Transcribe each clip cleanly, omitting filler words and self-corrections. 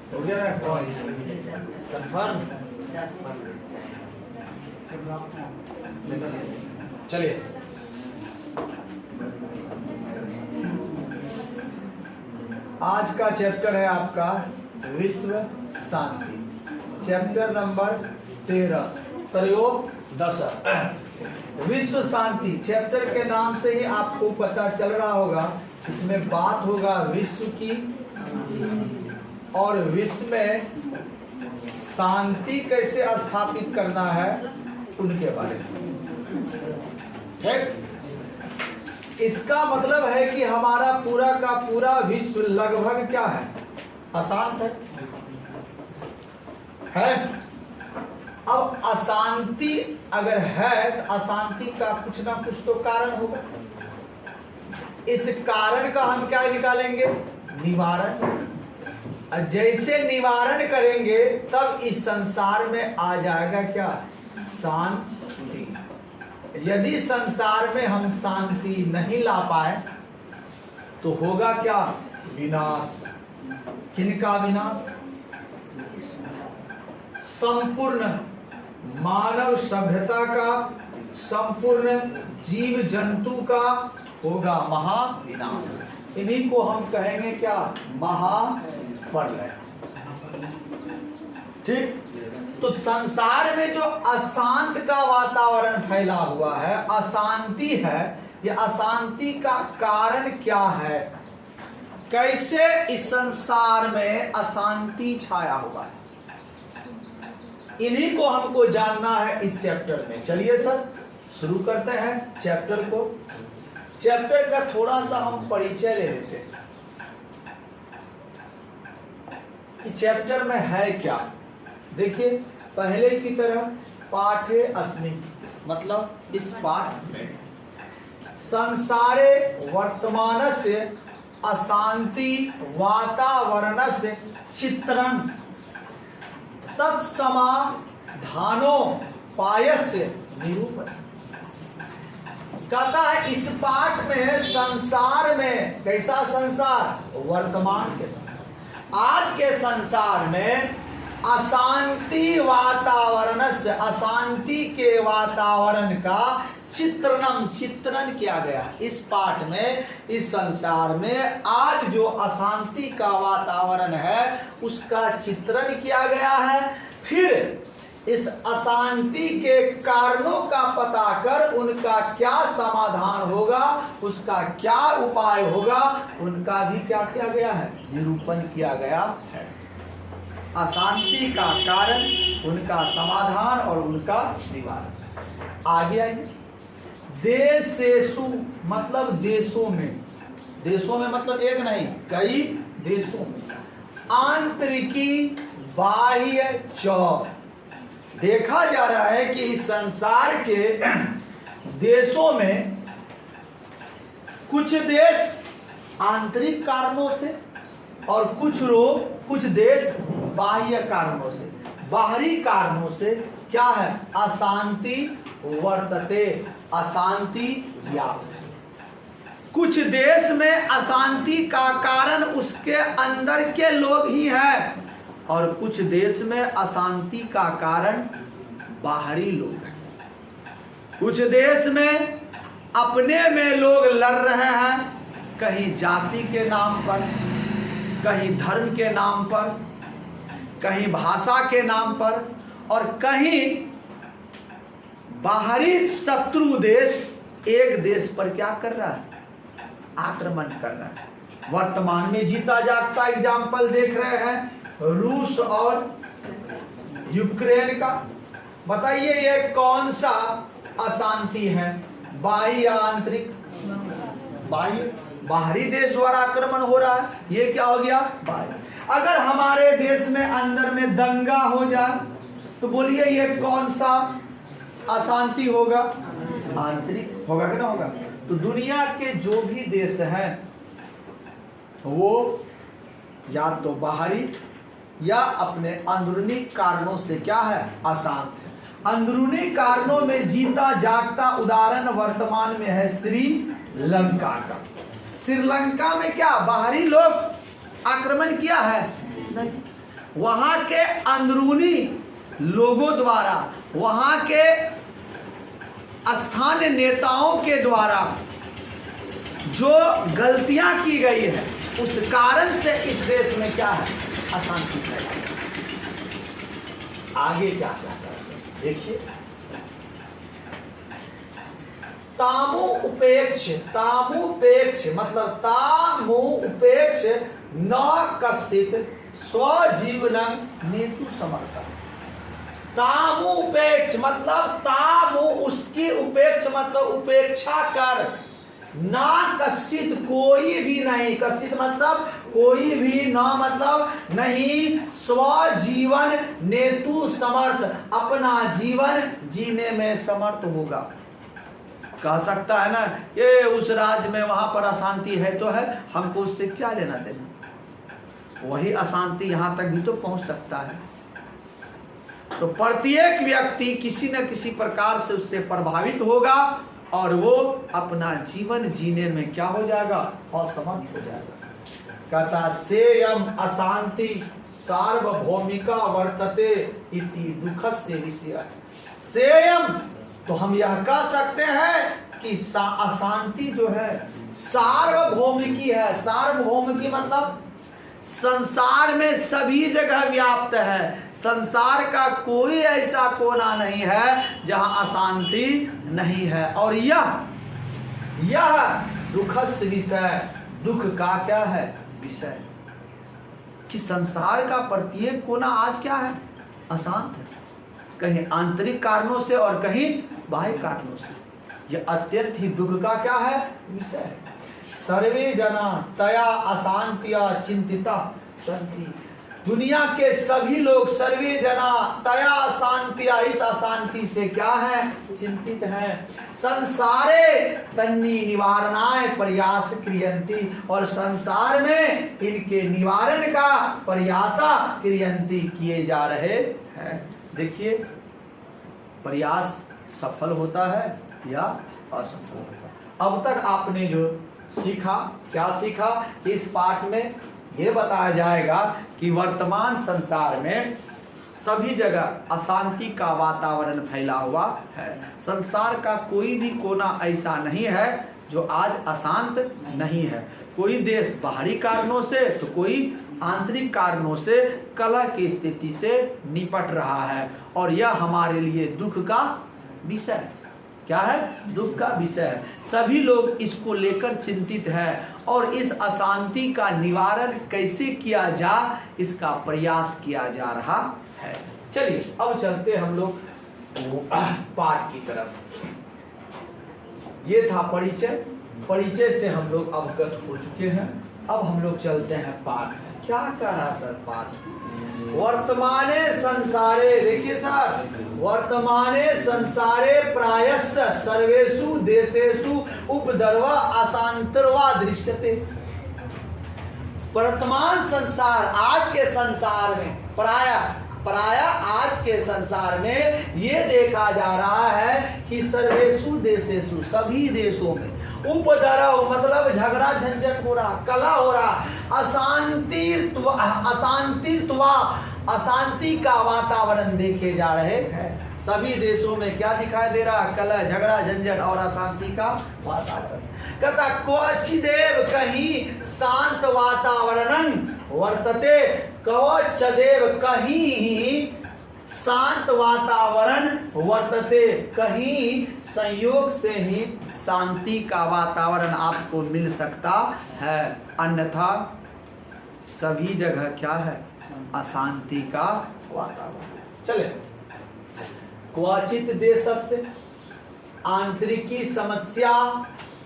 हो गया ना कंफर्म? चलिए आज का चैप्टर है आपका विश्व शांति, चैप्टर नंबर 13 त्रयोदश। विश्व शांति चैप्टर के नाम से ही आपको पता चल रहा होगा, इसमें बात होगा विश्व की और विश्व में शांति कैसे स्थापित करना है उनके बारे में। ठीक, इसका मतलब है कि हमारा पूरा का पूरा विश्व लगभग क्या है, अशांत है। अब अशांति अगर है तो अशांति का कुछ ना कुछ तो कारण होगा। इस कारण का हम क्या निकालेंगे, निवारण। जैसे निवारण करेंगे तब इस संसार में आ जाएगा क्या, शांति। यदि संसार में हम शांति नहीं ला पाए तो होगा क्या, विनाश। किनका विनाश, संपूर्ण मानव सभ्यता का, संपूर्ण जीव जंतु का होगा महाविनाश। इन्हीं को हम कहेंगे क्या, महाप्रलय। ठीक, तो संसार में जो अशांत का वातावरण फैला हुआ है, अशांति है, ये अशांति का कारण क्या है, कैसे इस संसार में अशांति छाया हुआ है, इन्हीं को हमको जानना है इस चैप्टर में। चलिए सर शुरू करते हैं चैप्टर को। चैप्टर का थोड़ा सा हम परिचय ले लेते हैं कि चैप्टर में है क्या। देखिए पहले की तरह पाठे अस्मिन्, मतलब इस पाठ में संसारे वर्तमानस्य अशांति वातावरणस्य चित्रण तत्समाधानोपायस्य निरूपण। कहता है इस पाठ में संसार में कैसा संसार, वर्तमान के संसार, आज के संसार में अशांति वातावरण से, अशांति के वातावरण का चित्रण किया गया। इस पाठ में इस संसार में आज जो अशांति का वातावरण है उसका चित्रण किया गया है। फिर इस अशांति के कारणों का पता कर उनका क्या समाधान होगा, उसका क्या उपाय होगा, उनका भी क्या किया गया है, निरूपण किया गया है। अशांति का कारण, उनका समाधान और उनका निवारण। आगे आइए। देशेषु मतलब देशों में, देशों में मतलब एक नहीं कई देशों में, आंतरिकी बाह्य च। देखा जा रहा है कि इस संसार के देशों में कुछ देश आंतरिक कारणों से और कुछ देश बाह्य कारणों से, बाहरी कारणों से क्या है, अशांति वर्तते, अशांति व्याप्त है। कुछ देश में अशांति का कारण उसके अंदर के लोग ही हैं और कुछ देश में अशांति का कारण बाहरी लोग हैं। कुछ देश में अपने में लोग लड़ रहे हैं, कहीं जाति के नाम पर, कहीं धर्म के नाम पर, कहीं भाषा के नाम पर, और कहीं बाहरी शत्रु देश एक देश पर क्या कर रहा है, आक्रमण कर रहा है। वर्तमान में जीता जागता एग्जाम्पल देख रहे हैं रूस और यूक्रेन का। बताइए ये कौन सा अशांति है, बाह्य या आंतरिक? बाह्य, बाहरी देश द्वारा आक्रमण हो रहा है, ये क्या हो गया, बाह्य। अगर हमारे देश में अंदर में दंगा हो जाए तो बोलिए ये कौन सा अशांति होगा, आंतरिक होगा कि ना होगा। तो दुनिया के जो भी देश हैं वो या तो बाहरी या अपने अंदरूनी कारणों से क्या है, अशांत है। अंदरूनी कारणों में जीता जागता उदाहरण वर्तमान में है श्रीलंका का। श्रीलंका में क्या बाहरी लोग आक्रमण किया है? नहीं। वहां के अंदरूनी लोगों द्वारा, वहां के स्थानीय नेताओं के द्वारा जो गलतियां की गई है, उस कारण से इस देश में क्या है? अशांति फैलाई। आगे क्या कहता है देखिए, तामुपेक्ष मतलब तामुपेक्ष न कश्चित स्वजीवनं नेतु समर्थ। तामुपेक्ष मतलब तामु उसकी, उपेक्ष मतलब उपेक्षा कर, ना कश्चित कोई भी नहीं, कश्चित मतलब कोई भी, ना मतलब नहीं, स्वजीवन नेतु समर्थ अपना जीवन जीने में समर्थ होगा। कह सकता है ना ये उस राज्य में वहां पर अशांति है तो है, हमको उससे क्या लेना देना, वही अशांति यहां तक भी तो पहुंच सकता है। तो प्रत्येक व्यक्ति किसी न किसी प्रकार से उससे प्रभावित होगा और वो अपना जीवन जीने में क्या हो जाएगा? असमर्थ हो जाएगा। कहता सेयम अशांति सार्वभौमिका वर्तते इति दुखस्य विषय। सेयम तो हम यह कह सकते हैं कि अशांति जो है सार्वभौमिकी है। सार्वभौमिकी मतलब संसार में सभी जगह व्याप्त है। संसार का कोई ऐसा कोना नहीं है जहां अशांति नहीं है। और यह दुखस्य विषय, दुख का क्या है? विषय, कि संसार का प्रत्येक कोना आज क्या है? अशांत है, कहीं आंतरिक कारणों से और कहीं बाह्य कारणों से। यह अत्यंत ही दुख का क्या है? विषय है। सर्वे जना तया अशांतिया चिंतिता सन्ति। दुनिया के सभी लोग सर्वे जना तया अशांतिया, इस अशांति से क्या है? चिंतित है। संसारे तन्नी निवारणाय प्रयास क्रियंती, और संसार में इनके निवारण का प्रयासा क्रियंती किए जा रहे हैं। देखिए प्रयास सफल होता है या असफल होता है। अब तक आपने जो सीखा, क्या सीखा? इस पाठ में यह बताया जाएगा कि वर्तमान संसार में सभी जगह अशांति का वातावरण फैला हुआ है। संसार का कोई भी कोना ऐसा नहीं है जो आज अशांत नहीं है। कोई देश बाहरी कारणों से तो कोई आंतरिक कारणों से कलह की स्थिति से निपट रहा है, और यह हमारे लिए दुख का विषय है। क्या है? दुख का विषय है। सभी लोग इसको लेकर चिंतित है और इस अशांति का निवारण कैसे किया जा, इसका प्रयास किया जा रहा है। चलिए अब चलते हम लोग पाठ की तरफ। ये था परिचय। परिचय से हम लोग अवगत हो चुके हैं। अब हम लोग चलते हैं पाठ। क्या कह रहा सर पाठ? वर्तमाने संसारे, देखिए सर, वर्तमाने संसारे प्रायश सर्वेषु देशेषु उपद्रवा अशांतिर्वा दृश्यते। वर्तमान संसार, आज के संसार में, प्राय आज के संसार में ये देखा जा रहा है कि सर्वेषु देशेषु, सभी देशों में, उपद्रव मतलब झगड़ा झंझट हो रहा, कलह हो रहा, अशांति का वातावरण देखे जा रहे हैं। सभी देशों में क्या दिखाई दे रहा? कलह, झगड़ा झंझट और अशांति का वातावरण। कहता क्वचिदेव कहीं शांत वातावरण वर्तते, क्वचिदेव कहीं शांत वातावरण वर्तते, कहीं संयोग से ही शांति का वातावरण आपको मिल सकता है, अन्यथा सभी जगह क्या है? अशांति का वातावरण। चले, क्वचित देशस्य आंतरिकी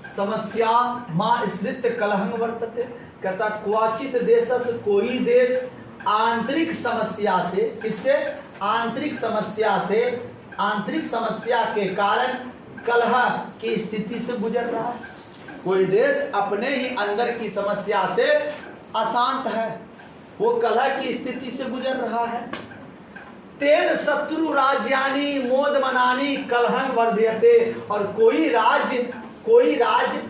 समस्या मां स्थित कलहं वर्तते। कहता क्वचित देशस्य, कोई देश आंतरिक समस्या से, किससे? आंतरिक समस्या के कारण कलह की स्थिति से गुजर रहा है। कोई देश अपने ही अंदर की समस्या से अशांत है, वो कलह की स्थिति से गुजर रहा है। तेन शत्रु राज्यानी मोद मनानी कलहं वर्धयते, और कोई राज्य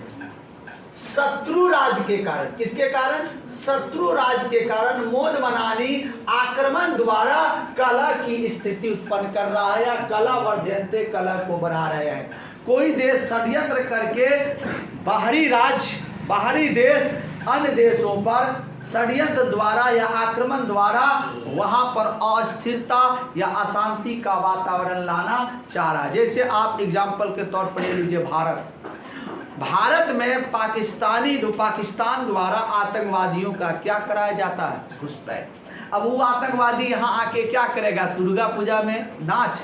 शत्रु राज के कारण, किसके कारण? शत्रु राज के कारण मोद मनानी आक्रमण द्वारा कलह की स्थिति उत्पन्न कर रहा है, या कलह वर्धयन्ते, कलह को बढ़ा रहे हैं। कोई देश षड्यंत्र करके बाहरी राज्य, बाहरी देश अन्य देशों पर षड्यंत्र द्वारा या आक्रमण द्वारा वहां पर अस्थिरता या अशांति का वातावरण लाना चाह रहा है। जैसे आप एग्जाम्पल के तौर पर ले लीजिए भारत में पाकिस्तान द्वारा आतंकवादियों का क्या कराया जाता है? घुसपैठ। अब वो आतंकवादी यहाँ आके क्या करेगा? दुर्गा पूजा में नाच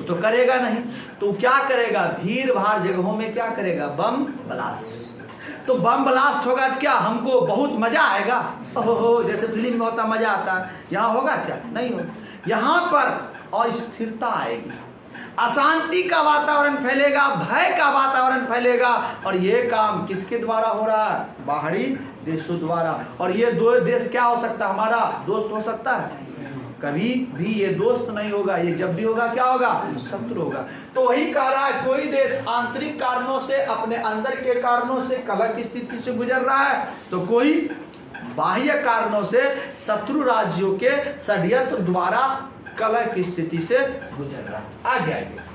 तो करेगा नहीं, तो क्या करेगा? भीड़ भाड़ जगहों में क्या करेगा? Bomb blast. तो बम ब्लास्ट होगा तो क्या हमको बहुत मजा आएगा? ओहो, जैसे फिल्म में होता मजा आता है, यहाँ होगा क्या? नहीं होगा। यहाँ पर अस्थिरता आएगी, अशांति का वातावरण फैलेगा, भय का वातावरण फैलेगा। और ये काम किसके द्वारा हो रहा है? बाहरी देशों द्वारा। और ये दो देश क्या हो सकता है? हमारा दोस्त हो सकता है? कभी भी ये दोस्त नहीं होगा, ये जब भी होगा क्या होगा? शत्रु होगा। तो वही कह रहा है, कोई देश आंतरिक कारणों से, अपने अंदर के कारणों से कलह की स्थिति से गुजर रहा है, तो कोई बाह्य कारणों से शत्रु राज्यों के षड्यंत्र द्वारा कलह की स्थिति से गुजर रहा है। आगे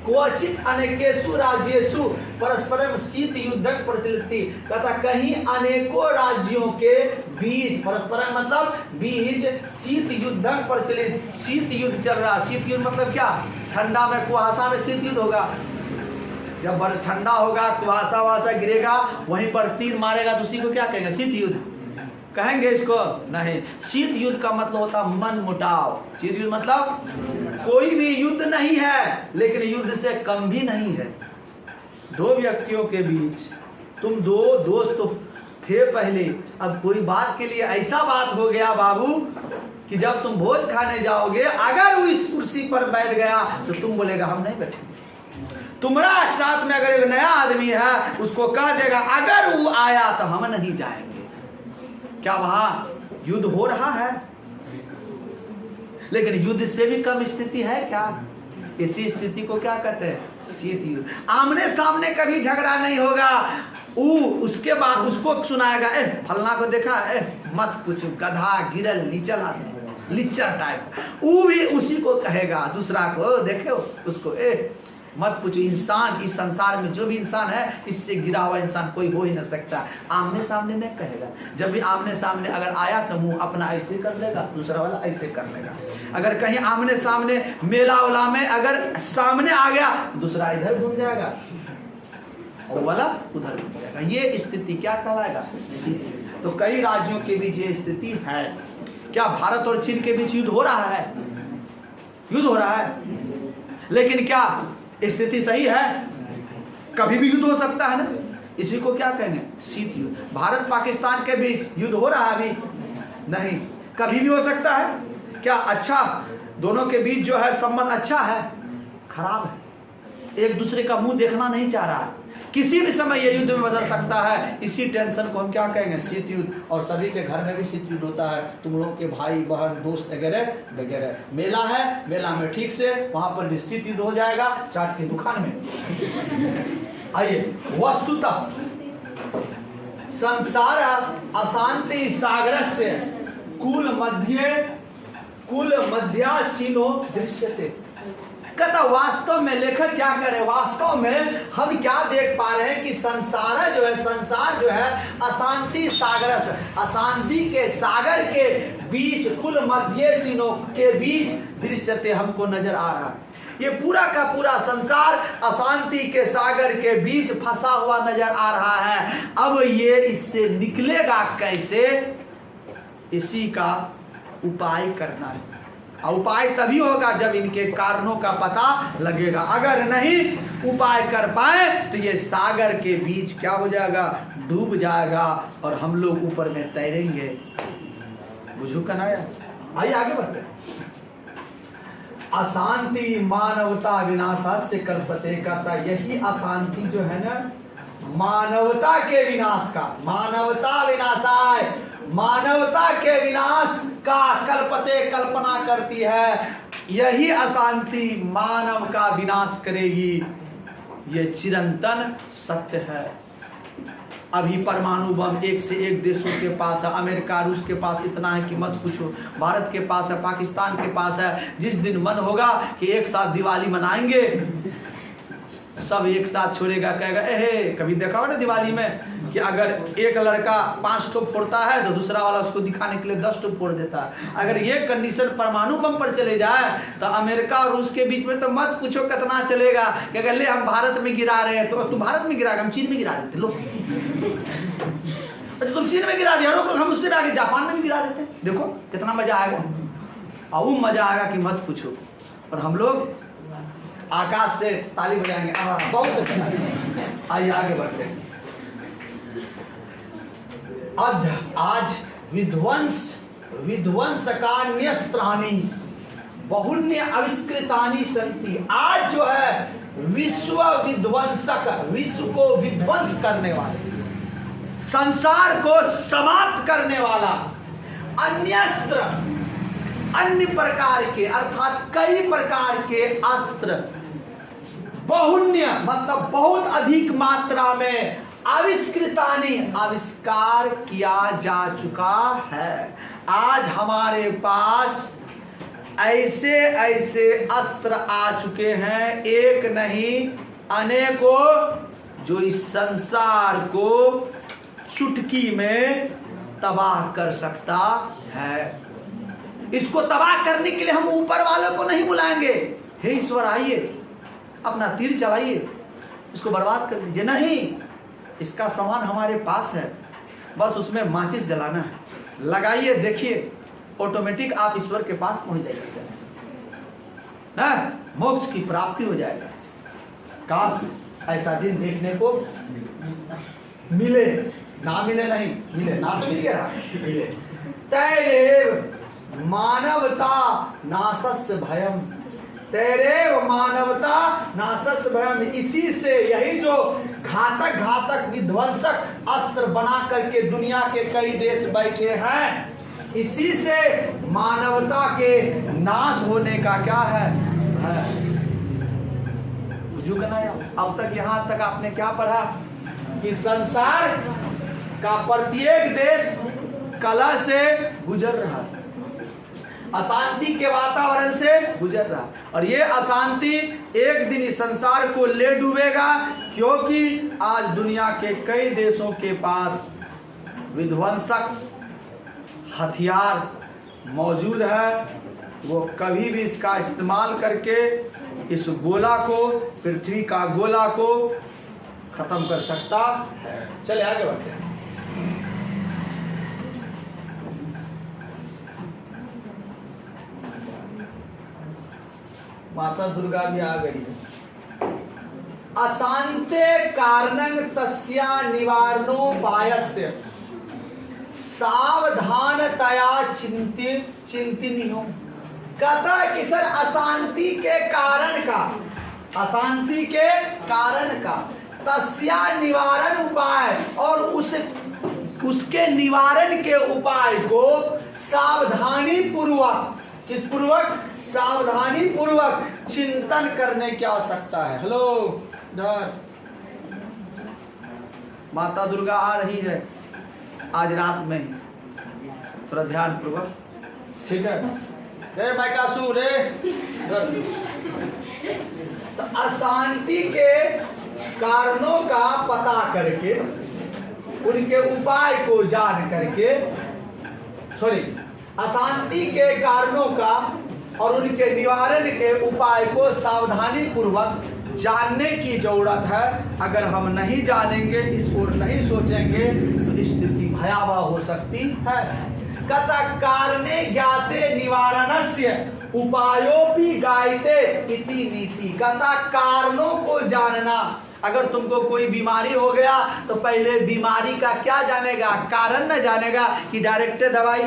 क्वचित अनेकेषु राज्येषु परस्परम शीत युद्धक प्रचलित, कहता कहीं अनेकों राज्यों के बीच, परस्परम मतलब बीच, शीत युद्धक प्रचलित, शीत युद्ध चल रहा। शीत युद्ध मतलब क्या? ठंडा में कुहासा में शीत युद्ध होगा। जब ठंडा होगा, कुहासा वहासा गिरेगा, वहीं पर तीर मारेगा तो उसी को क्या कहेंगे? शीत युद्ध कहेंगे इसको? नहीं। शीत युद्ध का मतलब होता मन मुटाव। शीत युद्ध मतलब कोई भी युद्ध नहीं है, लेकिन युद्ध से कम भी नहीं है। दो व्यक्तियों के बीच, तुम दो दोस्त तो थे पहले, अब कोई बात के लिए ऐसा बात हो गया बाबू कि जब तुम भोज खाने जाओगे, अगर वो इस कुर्सी पर बैठ गया तो तुम बोलेगा हम नहीं बैठेंगे। तुम्हारा साथ में अगर एक नया आदमी है, उसको कह देगा अगर वो आया तो हम नहीं जाएंगे। क्या वहां युद्ध हो रहा है? लेकिन युद्ध से भी कम स्थिति है क्या? इसी स्थिति को क्या कहते हैं? शीत युद्ध। आमने सामने कभी झगड़ा नहीं होगा। उसके बाद उसको सुनाएगा, फलना को देखा, मत कुछ गधा गिरल नीचल आदमी, लिच्चर टाइप। वो भी उसी को कहेगा दूसरा को, देखे उसको, मत पूछो। इंसान इस संसार में जो भी इंसान है, इससे गिरा हुआ इंसान कोई हो ही नहीं सकता। आमने सामने नहीं कहेगा। जब भी आमने सामने अगर आया तो मुंह अपना ऐसे कर लेगा, दूसरा वाला ऐसे कर लेगा। अगर कहीं आमने सामने मेला उला में अगर सामने आ गया, दूसरा इधर घूम जाएगा और वाला उधर घूम जाएगा। ये स्थिति क्या कहलाएगा? तो कई राज्यों के बीच ये स्थिति है। क्या भारत और चीन के बीच युद्ध हो रहा है? युद्ध हो रहा है, लेकिन क्या स्थिति सही है? कभी भी युद्ध हो सकता है ना। इसी को क्या कहेंगे? शीत युद्ध। भारत पाकिस्तान के बीच युद्ध हो रहा है अभी? नहीं, कभी भी हो सकता है। क्या अच्छा, दोनों के बीच जो है संबंध अच्छा है, खराब है, एक दूसरे का मुंह देखना नहीं चाह रहा है, किसी भी समय ये युद्ध में बदल सकता है। इसी टेंशन को हम क्या कहेंगे? शीत युद्ध। और सभी के घर में भी शीत युद्ध होता है, तुम लोगों के भाई बहन दोस्त वगैरह वगैरह। मेला है, मेला में ठीक से वहां पर भी शीत युद्ध हो जाएगा, चाट की दुकान में। आइए, वस्तुतः संसार अशांति सागर से कुल मध्यासीनो दृश्यते। कहता वास्तव में लेखक क्या करे? वास्तव में हम क्या देख पा रहे हैं कि संसार जो है अशांति सागर से, अशांति के सागर के बीच, कुल मध्यसीनों के बीच दृश्यते हमको नजर आ रहा है। ये पूरा का पूरा संसार अशांति के सागर के बीच फंसा हुआ नजर आ रहा है। अब ये इससे निकलेगा कैसे? इसी का उपाय करना है। उपाय तभी होगा जब इनके कारणों का पता लगेगा। अगर नहीं उपाय कर पाए तो ये सागर के बीच क्या हो जाएगा? डूब जाएगा और हम लोग ऊपर में तैरेंगे। बुझू कनाया। आइए आगे बढ़ते हैं। अशांति मानवता विनाशा से कल्पते। कहता यही अशांति जो है ना, मानवता के विनाश का, मानवता विनाशाय, मानवता के विनाश का कल्पते, कल्पना करती है। यही अशांति मानव का विनाश करेगी, ये चिरंतन सत्य है। अभी परमाणु बम एक से एक देशों के पास है। अमेरिका रूस के पास इतना है कि मत पूछो, भारत के पास है, पाकिस्तान के पास है। जिस दिन मन होगा कि एक साथ दिवाली मनाएंगे, सब एक साथ छोड़ेगा, कहेगा एहे। कभी देखा हो ना दिवाली में कि अगर एक लड़का 5 ठो फोड़ता है तो दूसरा वाला उसको दिखाने के लिए 10 ठो फोड़ देता है। अगर ये कंडीशन परमाणु बम पर चले जाए तो अमेरिका और रूस के बीच में तो मत पूछो कितना चलेगा कि अगर ले हम भारत में गिरा रहे हैं तो तुम भारत में गिरा, हम चीन में गिरा देते। लो अच्छा तुम चीन में गिरा दिया, हम उससे आगे जापान में भी गिरा देते। देखो कितना मजा आएगा, और वो मजा आएगा कि मत पूछो। और हम लोग आकाश से ताली बजाएंगे, बहुत अच्छा। आइए आगे बढ़ते हैं। आज विध्वंसकान्यस्त्राणि बहुन्य आविष्कृतानि सन्ति। आज जो है विश्व विध्वंसक, विश्व को विध्वंस करने वाले, संसार को समाप्त करने वाला अन्यस्त्र, अन्य प्रकार के अर्थात कई प्रकार के अस्त्र, बहुन्य मतलब बहुत अधिक मात्रा में, आविष्कृतानि आविष्कार किया जा चुका है। आज हमारे पास ऐसे ऐसे अस्त्र आ चुके हैं, एक नहीं अनेकों, जो इस संसार को चुटकी में तबाह कर सकता है। इसको तबाह करने के लिए हम ऊपर वालों को नहीं बुलाएंगे, हे ईश्वर आइए अपना तीर चलाइए इसको बर्बाद कर दीजिए, नहीं। इसका सामान हमारे पास है, बस उसमें माचिस जलाना है, लगाइए, देखिए ऑटोमेटिक आप ईश्वर के पास पहुंच जाइएगा ना, मोक्ष की प्राप्ति हो जाएगा। काश ऐसा दिन देखने को मिले, ना मिले नहीं मिले, ना तो मिल गया मिले। तेरे मानवता नासस्य भयम, तेरे मानवता नासस्य भयम। इसी से यही जो घातक घातक विध्वंसक अस्त्र बना करके दुनिया के कई देश बैठे हैं, इसी से मानवता के नाश होने का क्या है। अब तक यहाँ तक आपने क्या पढ़ा कि संसार का प्रत्येक देश कला से गुजर रहा है, अशांति के वातावरण से गुजर रहा, और ये अशांति एक दिन इस संसार को ले डूबेगा, क्योंकि आज दुनिया के कई देशों के पास विध्वंसक हथियार मौजूद है। वो कभी भी इसका इस्तेमाल करके इस गोला को, पृथ्वी का गोला को खत्म कर सकता है। चले आगे बढ़ते हैं। माता दुर्गा भी आ गई है। अशांते कारणं तस्या निवारणोपायस्य सावधानतया चिंतनीयो। कहता है कि सर अशांति के कारण का, अशांति के कारण का तस्या निवारण उपाय, और उसके निवारण के उपाय को सावधानी पूर्वक, किस पूर्वक, सावधानी पूर्वक चिंतन करने की आवश्यकता है। हेलो इधर माता दुर्गा आ रही है आज रात में, थोड़ा ध्यान पूर्वक, ठीक है। रे मैकासुर रे, तो अशांति के कारणों का पता करके, उनके उपाय को जान करके, सॉरी, अशांति के कारणों का और उनके निवारण के उपाय को सावधानी पूर्वक जानने की जरूरत है। अगर हम नहीं जानेंगे, इस ओर नहीं सोचेंगे, तो स्थिति भयावह हो सकती है। कथा कारणे ज्ञाते निवारणस्य उपायोपि गायते इति नीति। कथा कारणों को जानना, अगर तुमको कोई बीमारी हो गया तो पहले बीमारी का क्या जानेगा, कारण न जानेगा कि डायरेक्ट दवाई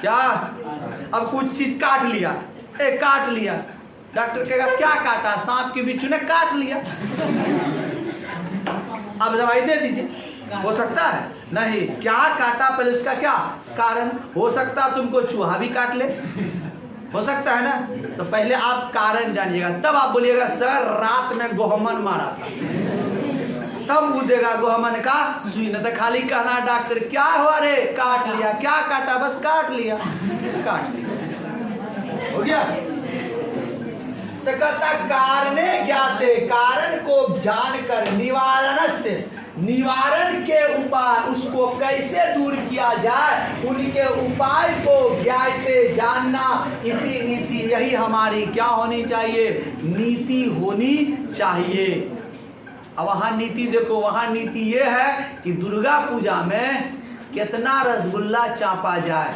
क्या। अब कुछ चीज काट लिया, काट लिया, डॉक्टर कहेगा क्या काटा, सांप के बिच्छू ने काट लिया, अब दवाई दे दीजिए। हो सकता है नहीं, क्या काटा पहले उसका क्या कारण। हो सकता तुमको चूहा भी काट ले, हो सकता है ना, तो पहले आप कारण जानिएगा, तब आप बोलिएगा सर रात में गोहमन मारा था। तब मुँह देगा गोहमन का सुई। न तो खाली कहना डॉक्टर क्या हुआ रे, काट लिया, क्या काटा, बस काट लिया, काट लिया, हो गया। तो कहता कारणे ज्ञाते, कारण को जानकर निवारणस्य, निवारण के उपाय, उसको कैसे दूर किया जाए, उनके उपाय को ज्ञाते, जानना, इसी नीति, यही हमारी क्या होनी चाहिए, नीति होनी चाहिए। अब वहाँ नीति देखो, वहाँ नीति ये है कि दुर्गा पूजा में कितना रसगुल्ला चापा जाए,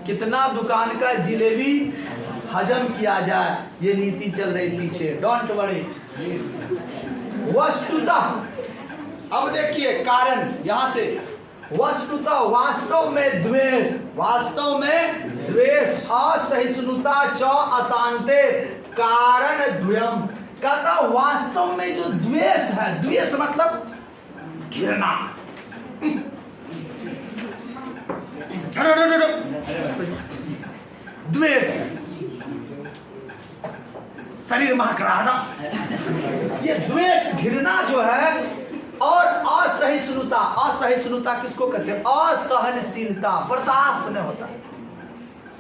कितना दुकान का जिलेबी हजम किया जाए, ये नीति चल रही पीछे। Don't worry. वस्तुतः अब देखिए कारण यहां से, वस्तुतः वास्तव में द्वेष, वास्तव में द्वेष, असहिष्णुता च अशांते कारण द्वयम। कहता वास्तव में जो द्वेष है, द्वेष मतलब घृणा, द्वेष, शरीर महकराना, ये द्वेष घृणा जो है, और असहिष्णुता, असहिष्णुता किसको कहते हैं, असहनशीलता, बर्दाश्त नहीं होता।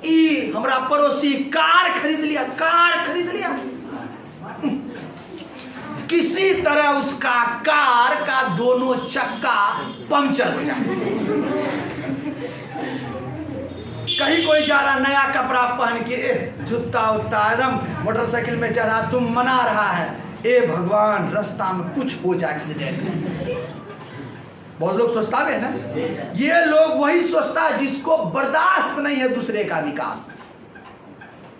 ई हमारा पड़ोसी कार खरीद लिया, कार खरीद लिया, किसी तरह उसका कार का दोनों चक्का पंक्चर हो जाए। कहीं कोई जा रहा नया कपड़ा पहन के, जूता उता एकदम मोटरसाइकिल में चढ़ा, तुम मना रहा है, ए भगवान रास्ता में कुछ हो जाए एक्सीडेंट। बहुत लोग सोचता है ना, ये लोग वही सोचता है जिसको बर्दाश्त नहीं है दूसरे का विकास,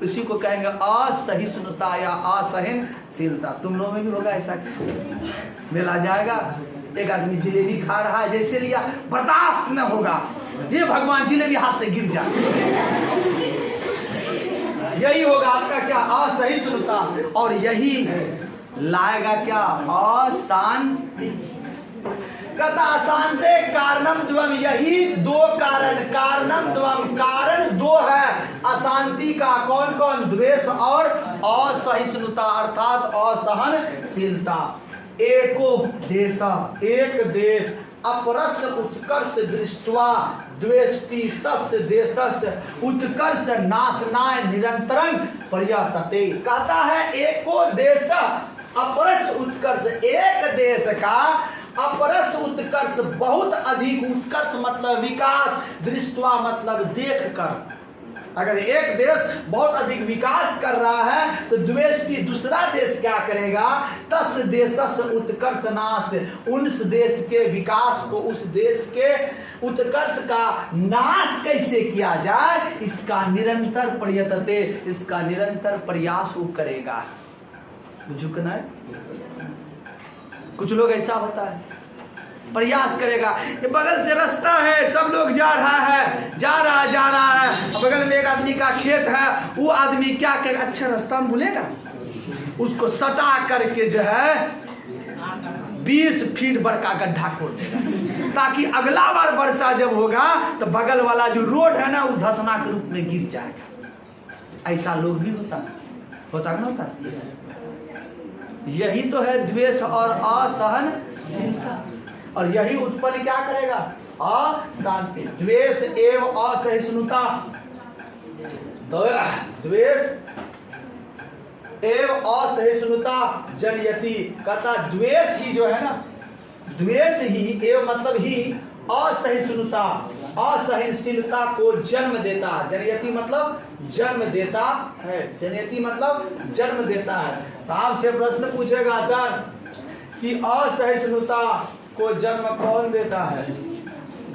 इसी को कहेंगे असहिष्णुता या असहनशीलता। तुम लोगों में भी होगा ऐसा, मेला जाएगा, एक आदमी जिलेबी खा रहा है, जैसे लिया बर्दाश्त न होगा, ये भगवान जिलेबी हाथ से गिर जाए, यही होगा आपका क्या, असहिष्णुता, और यही लाएगा क्या, अशांति। कहता अशांते कारणम द्वम, यही दो कारण, कारणम द्वम, कारण दो है अशांति का, कौन कौन, द्वेष और असहिष्णुता अर्थात असहनशीलता। एको देश, एक देश, अपरस उत्कर्ष दृष्ट्वा द्वेष्टि तस्य देशस्य उत्कर्ष नाशनाय निरंतरं पर्यतते। कहता है एको देश, अपरस उत्कर्ष, एक देश का अपरस उत्कर्ष, बहुत अधिक उत्कर्ष मतलब विकास, दृष्टवा मतलब देख कर। अगर एक देश बहुत अधिक विकास कर रहा है तो द्वेष्टि दूसरा देश क्या करेगा, तस् देशस उत्कर्ष नाश, उस देश के विकास को, उस देश के उत्कर्ष का नाश कैसे किया जाए, इसका निरंतर प्रयतते, इसका निरंतर प्रयास वो करेगा। झुकना है, कुछ लोग ऐसा होता है, प्रयास करेगा, ये बगल से रास्ता है, सब लोग जा रहा है, जा रहा है, बगल में एक आदमी का खेत है, वो आदमी क्या करेगा, अच्छा रास्ता में भूलेगा, उसको सटा करके जो है 20 फीट बड़का गड्ढा खोद देगा, ताकि अगला बार वर्षा जब होगा तो बगल वाला जो रोड है ना वो धसना के रूप में गिर जाएगा। ऐसा लोग भी होता ना होता। यही तो है द्वेष और असहनशीलता, और यही उत्पन्न क्या करेगा, अशांति। द्वेष एवं असहिष्णुता, द्वेष एवं असहिष्णुता जनयति। कहता द्वेष ही जो है ना, द्वेष ही एवं मतलब ही असहिष्णुता, असहनशीलता को जन्म देता है। जनयति मतलब जन्म देता है, जनयति मतलब जन्म देता है। तो आपसे प्रश्न पूछेगा सर कि असहिष्णुता को जन्म कौन देता है,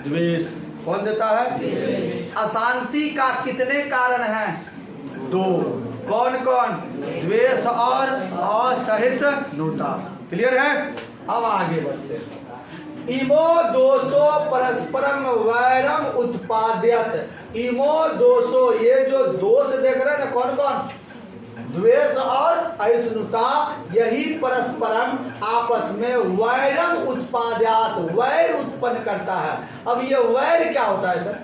द्वेष। कौन देता है, अशांति का कितने कारण हैं, 2। कौन कौन, द्वेष और असहिष्णुता। क्लियर है, अब आगे बढ़ते हैं। इमो दोषो परस्परम वैरम उत्पाद्यत। इमो दोषो, ये जो दोष देख रहे हैं ना, कौन कौन, द्वेष और असहिष्णुता, यही परस्परम आपस में वैरम उत्पाद्यात, वैर उत्पन्न करता है। अब ये वैर क्या होता है सर,